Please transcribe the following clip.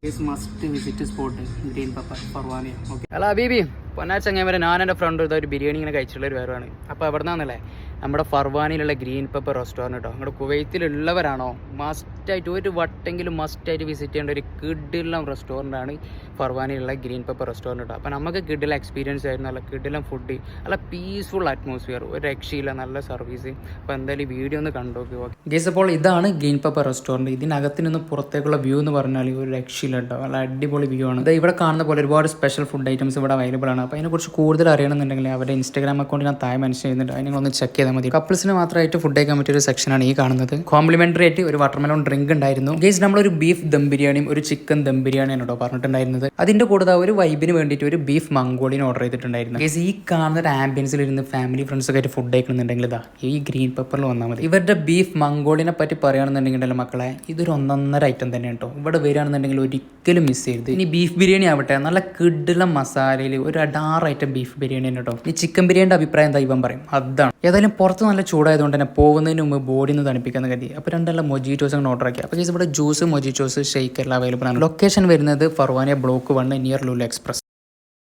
Must visit spot green pepper Farwaniya. Okay, അല്ല ഹബീബി പൊന്നാ ചങ്ങാമരെ, ഞാൻ എൻ്റെ ഫ്രണ്ട് ഒരു ബിരിയാണി ഇങ്ങനെ കഴിച്ചിട്ടുള്ള ഒരു പേരാണ്. അപ്പോൾ എവിടെ നിന്നാണല്ലേ? നമ്മുടെ ഫർവാനിയിലുള്ള ഗ്രീൻ പെപ്പർ റെസ്റ്റോറൻറ്റ് കേട്ടോ. നമ്മുടെ കുവൈത്തിലുള്ളവരാണോ മസ്റ്റായിട്ട് ഒരു വട്ടെങ്കിലും മസ്റ്റായിട്ട് വിസിറ്റ് ചെയ്യേണ്ട ഒരു കിഡിലും റെസ്റ്റോറൻ്റ് ആണ് ഫർവാനിയിലുള്ള ഗ്രീൻ പെപ്പർ റെസ്റ്റോറൻറ്റ് കേട്ടോ. അപ്പോൾ നമുക്ക് കിഡിലെ എക്സ്പീരിയൻസ് ആയിരുന്നു, നല്ല കിഡിലും ഫുഡ്, നല്ല പീസ്ഫുൾ അറ്റ്മോസ്ഫിയർ, ഒരു രക്ഷയില്ല, നല്ല സർവീസ്. അപ്പോൾ എന്തായാലും വീഡിയോ ഒന്ന് കണ്ടോക്കി. ഓക്കെ ഗേസ്, അപ്പോൾ ഇതാണ് ഗ്രീൻ പെപ്പർ റെസ്റ്റോറൻറ്റ്. ഇതിനകത്ത് നിന്ന് പുറത്തേക്കുള്ള വ്യൂ എന്ന് പറഞ്ഞാൽ ഒരു രക്ഷയില്ല കേട്ടോ, നല്ല അടിപൊളി വ്യൂ ആണ്. ഇത് ഇവിടെ കാണുന്ന പോലെ ഒരുപാട് സ്പെഷ്യൽ ഫുഡ് ഐറ്റംസ് ഇവിടെ അവൈലബിൾ ആണ്. അപ്പോൾ അതിനെക്കുറിച്ച് കൂടുതൽ അറിയണമെന്നുണ്ടെങ്കിൽ അവരുടെ ഇൻസ്റ്റാഗ്രാം അക്കൗണ്ട് ഞാൻ താഴെ മെൻഷൻ ചെയ്യുന്നുണ്ട്, അതിനെ ഒന്ന് ചെക്ക് ചെയ്താൽ മതി. കപ്പിൾസിന് മാത്രമായിട്ട് ഫുഡ് കഴിക്കാൻ പറ്റിയ ഒരു സെക്ഷനാണ് ഈ കാണുന്നത്. കോംപ്ലിമെന്ററി ആയിട്ട് ഒരു വാട്ടർമെലോൺ ഡ്രിങ്ക് ഉണ്ടായിരുന്നു. ഗേസ്, നമ്മളൊരു ബീഫ് ദം ബിരിയാണിയും ഒരു ചിക്കൻ ദം ബിരിയാണിയാണ് കേട്ടോ പറഞ്ഞിട്ടുണ്ടായിരുന്നത്. അതിന്റെ കൂടെ ഒരു വൈബിന് വേണ്ടിയിട്ട് ഒരു ബീഫ് മംഗോളിന് ഓർഡർ ചെയ്തിട്ടുണ്ടായിരുന്നു. ഗേസ്, ഈ കാണുന്ന ഒരു ആംബിയൻസിൽ ഇരുന്ന് ഫാമിലി ഫ്രണ്ട്സ് ഒക്കെ ആയിട്ട് ഫുഡ് കഴിക്കണമെന്നുണ്ടെങ്കിൽ ഇതാ ഈ ഗ്രീൻ പെപ്പറിൽ വന്നാൽ മതി. ഇവരുടെ ബീഫ് മംഗോളിനെ പറ്റി പറയുകയാണെന്നുണ്ടെങ്കിൽ മക്കളെ, ഇതൊരു ഒന്നൊന്നര ഐറ്റം തന്നെയാണ് കേട്ടോ. ഇവിടെ വരികയാണെന്നുണ്ടെങ്കിൽ ഒരിക്കലും മിസ് ചെയ്യരുത്. ഇനി ബീഫ് ബിരിയാണി ആവട്ടെ, നല്ല കിഡിലും മസാലയിൽ ഒരു അടാറ് ഐറ്റം ബീഫ് ബിരിയാണി കേട്ടോ. ഈ ചിക്കൻ ബിരിയാണിയുടെ അഭിപ്രായം എന്താ ഇവൻ പറയും, അതാണ്. ഏതായാലും പുറത്ത് നല്ല ചൂടായതുകൊണ്ട് തന്നെ പോകുന്നതിന് മുമ്പ് ബോഡി ഒന്ന് തണുപ്പിക്കാൻ കരുതി. അപ്പോൾ രണ്ടെല്ലാം മൊജിറ്റോസ് അങ്ങനെ ഓർഡർ ആക്കി. അപ്പോൾ ഇവിടെ ജ്യൂസ്, മൊജിറ്റോസ്, ഷെയ്ക്ക് എല്ലാം അവൈലബിൾ ആണ്. ലൊക്കേഷൻ വരുന്നത് Farwaniya block 1 near Lulu express.